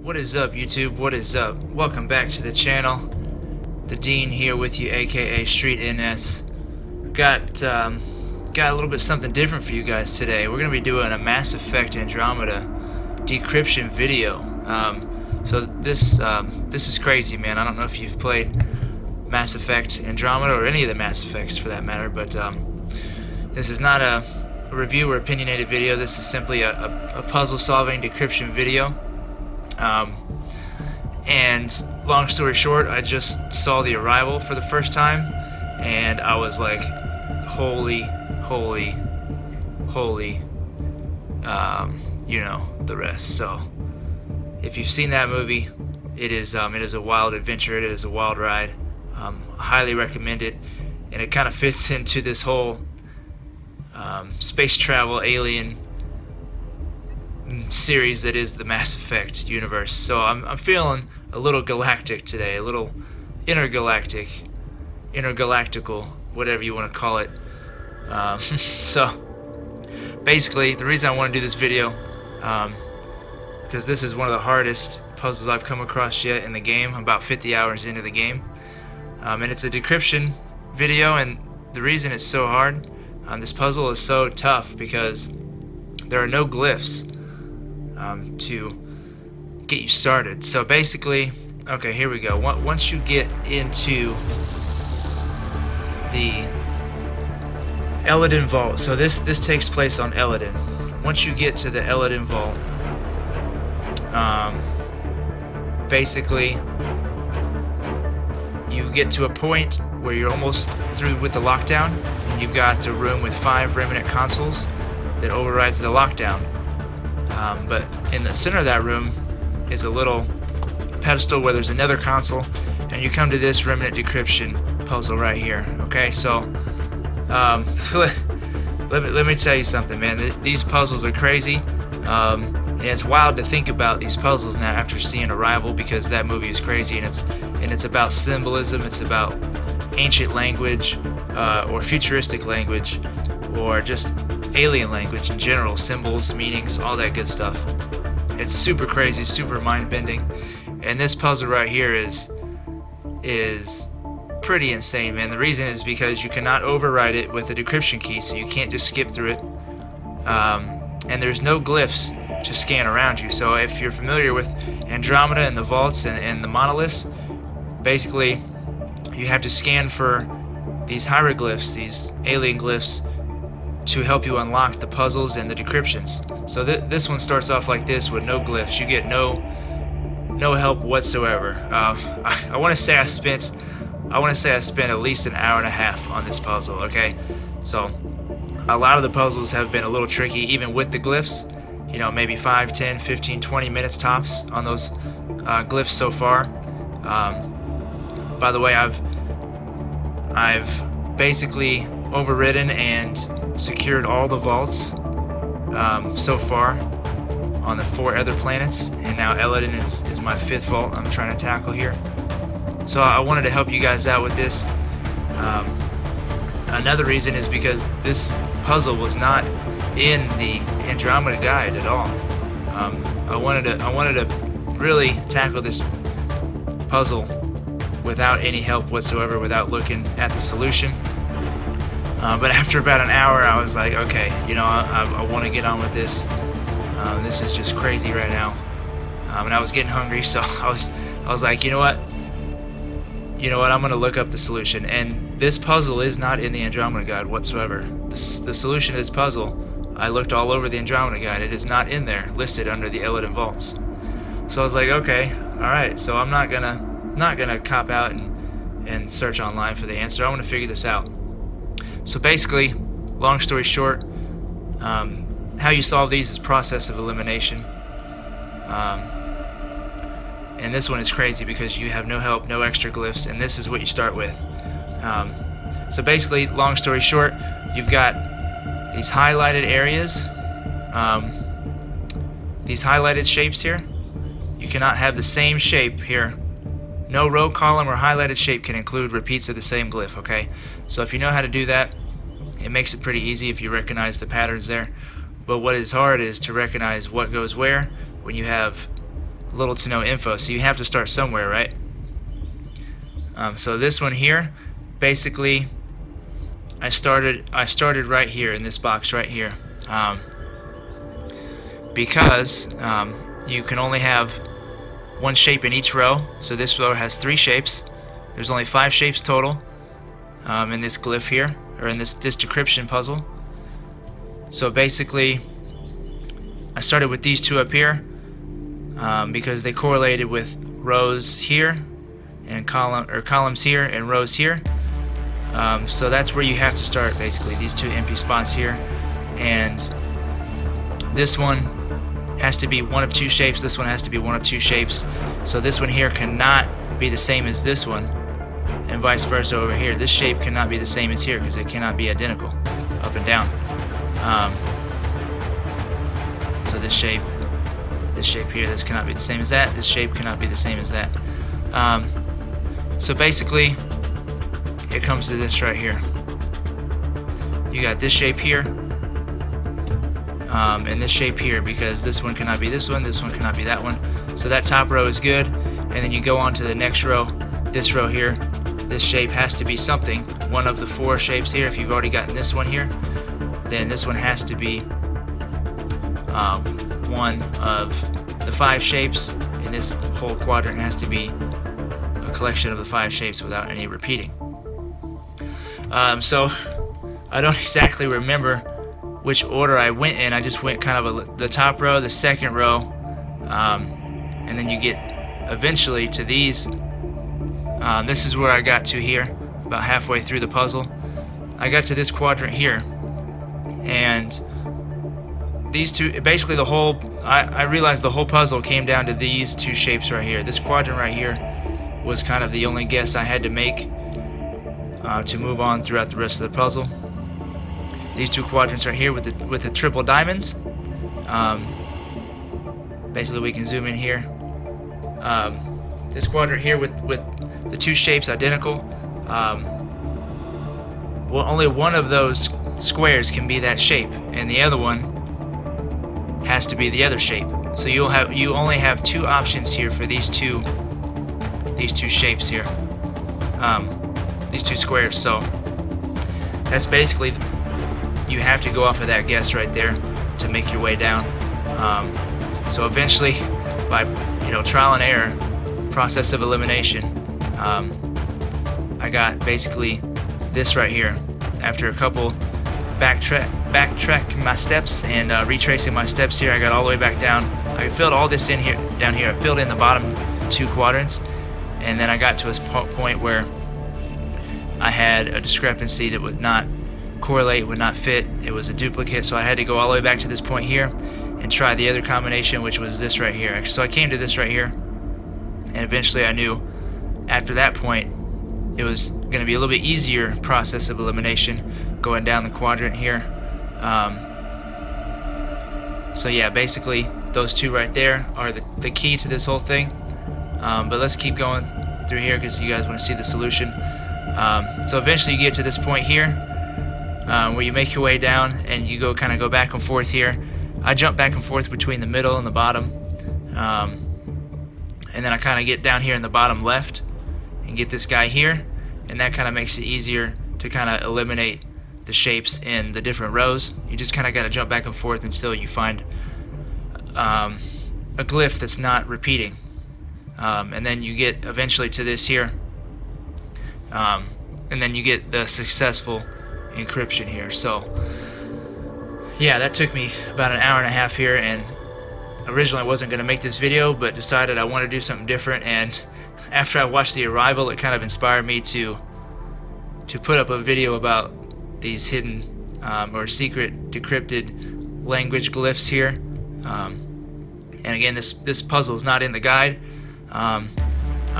What is up, YouTube? What is up? Welcome back to the channel. The Dean here with you, aka Street NS. Got a little bit something different for you guys today. We're gonna be doing a Mass Effect Andromeda Decryption video. So this is crazy, man. I don't know if you've played Mass Effect Andromeda or any of the Mass Effects for that matter, but this is not a review or opinionated video. This is simply a puzzle-solving decryption video. And long story short, I just saw The Arrival for the first time, and I was like, holy, you know the rest. So if you've seen that movie, it is a wild adventure. It is a wild ride. I highly recommend it, and it kind of fits into this whole space travel alien series that is the Mass Effect universe. So I'm feeling a little galactic today, a little intergalactical, whatever you want to call it. So basically, the reason I want to do this video, because this is one of the hardest puzzles I've come across yet in the game. I'm about 50 hours into the game, and it's a decryption video. And the reason it's so hard, this puzzle is so tough, because there are no glyphs to get you started. So basically, okay, here we go. Once you get into the Elaaden Vault, so this takes place on Elaaden. Once you get to the Elaaden Vault, basically you get to a point where you're almost through with the lockdown, and you've got a room with 5 Remnant consoles that overrides the lockdown. But in the center of that room is a little pedestal where there's another console, and you come to this Remnant Decryption puzzle right here. Okay, so let me tell you something, man. These puzzles are crazy, and it's wild to think about these puzzles now after seeing Arrival, because that movie is crazy, and it's about symbolism. It's about ancient language, or futuristic language, or just alien language in general, symbols, meanings, all that good stuff. It's super crazy, super mind-bending, and this puzzle right here is pretty insane, man. The reason is because you cannot override it with a decryption key, so you can't just skip through it, and there's no glyphs to scan around you. So if you're familiar with Andromeda and the vaults and the monoliths, basically you have to scan for these hieroglyphs, these alien glyphs, to help you unlock the puzzles and the decryptions. So this one starts off like this with no glyphs. You get no help whatsoever. I want to say I spent at least an hour and a half on this puzzle. Okay, so a lot of the puzzles have been a little tricky, even with the glyphs. You know, maybe 5, 10, 15, 20 minutes tops on those glyphs so far. By the way, I've basically overridden and secured all the vaults so far on the 4 other planets, and now Elaaden is my 5th vault I'm trying to tackle here. So I wanted to help you guys out with this. Another reason is because this puzzle was not in the Andromeda guide at all. I wanted to really tackle this puzzle without any help whatsoever, without looking at the solution. But after about an hour, I was like, okay, you know, I want to get on with this. This is just crazy right now, and I was getting hungry, so I was like, you know what, I'm gonna look up the solution. And this puzzle is not in the Andromeda guide whatsoever. The solution to this puzzle, I looked all over the Andromeda guide. It is not in there, listed under the Elaaden Vaults. So I was like, okay, all right. So I'm not gonna cop out and search online for the answer. I want to figure this out. So basically, long story short, how you solve these is process of elimination. And this one is crazy because you have no help, no extra glyphs, and this is what you start with. So basically, long story short, you've got these highlighted areas, these highlighted shapes here. You cannot have the same shape here. No row, column, or highlighted shape can include repeats of the same glyph, okay? So if you know how to do that, it makes it pretty easy if you recognize the patterns there. But what is hard is to recognize what goes where when you have little to no info. So you have to start somewhere, right? So this one here, basically, I started right here in this box right here, because you can only have one shape in each row. So this row has 3 shapes. There's only 5 shapes total in this glyph here, or in this decryption puzzle. So basically, I started with these 2 up here because they correlated with rows here and columns here and rows here. So that's where you have to start, basically, these 2 empty spots here. And this one has to be one of 2 shapes, this one has to be one of 2 shapes. So this one here cannot be the same as this one, and vice versa over here. This shape cannot be the same as here because they cannot be identical up and down. So this shape here, this cannot be the same as that. This shape cannot be the same as that. So basically, it comes to this right here. You got this shape here, and this shape here, because this one cannot be this one cannot be that one. So that top row is good, and then you go on to the next row. This row here, this shape has to be something, one of the 4 shapes here. If you've already gotten this one here, then this one has to be one of the 5 shapes, and this whole quadrant has to be a collection of the 5 shapes without any repeating. So I don't exactly remember which order I went in. I just went kind of the top row, the second row, and then you get eventually to these. This is where I got to here, about halfway through the puzzle. I got to this quadrant here, and these 2, basically the whole, I realized the whole puzzle came down to these 2 shapes right here. This quadrant right here was kind of the only guess I had to make to move on throughout the rest of the puzzle. These 2 quadrants right here with the triple diamonds. Basically, we can zoom in here. This quadrant here with the 2 shapes identical. Well, only one of those squares can be that shape, and the other one has to be the other shape. So you only have 2 options here for these two shapes here, these 2 squares. So that's basically, you have to go off of that guess right there to make your way down. So eventually, by trial and error, process of elimination, I got basically this right here. After a couple backtrack my steps and retracing my steps here, I got all the way back down. I filled all this in here, down here. I filled in the bottom 2 quadrants, and then I got to a point where I had a discrepancy that would not correlate, would not fit. It was a duplicate, so I had to go all the way back to this point here and try the other combination, which was this right here. So I came to this right here, and eventually I knew after that point it was going to be a little bit easier process of elimination going down the quadrant here. So yeah, basically those 2 right there are the key to this whole thing. But let's keep going through here because you guys want to see the solution. So eventually you get to this point here where you make your way down and you kind of go back and forth here. I jump back and forth between the middle and the bottom, and then I kind of get down here in the bottom left and get this guy here, and that kind of makes it easier to kind of eliminate the shapes in the different rows. You just kind of got to jump back and forth until you find a glyph that's not repeating, and then you get eventually to this here, and then you get the successful encryption here. So yeah, that took me about an hour and a half here, and originally I wasn't going to make this video, but decided I want to do something different. And after I watched The Arrival, it kind of inspired me to put up a video about these hidden or secret decrypted language glyphs here. And again, this puzzle is not in the guide. I'm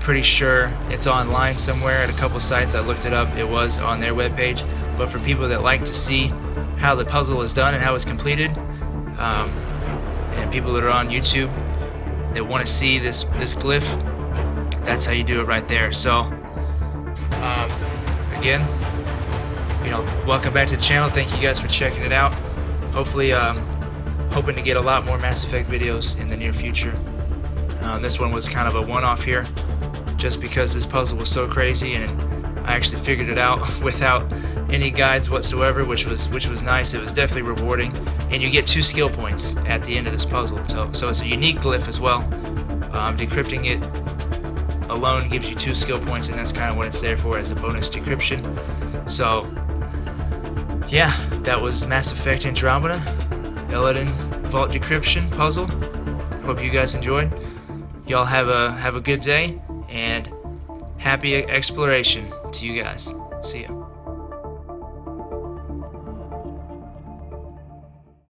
pretty sure it's online somewhere at a couple sites. I looked it up, it was on their webpage. But for people that like to see how the puzzle is done and how it's completed, and people that are on YouTube that want to see this glyph, that's how you do it right there. So again, welcome back to the channel. Thank you guys for checking it out. Hopefully hoping to get a lot more Mass Effect videos in the near future. This one was kind of a one-off here, just because this puzzle was so crazy, and I actually figured it out without any guides whatsoever, which was nice. It was definitely rewarding, and you get 2 skill points at the end of this puzzle. So it's a unique glyph as well. Decrypting it alone gives you 2 skill points, and that's kind of what it's there for, as a bonus decryption. So yeah, that was Mass Effect Andromeda Elaaden Vault Decryption puzzle. Hope you guys enjoyed. Y'all have a good day, and happy exploration to you guys. See ya.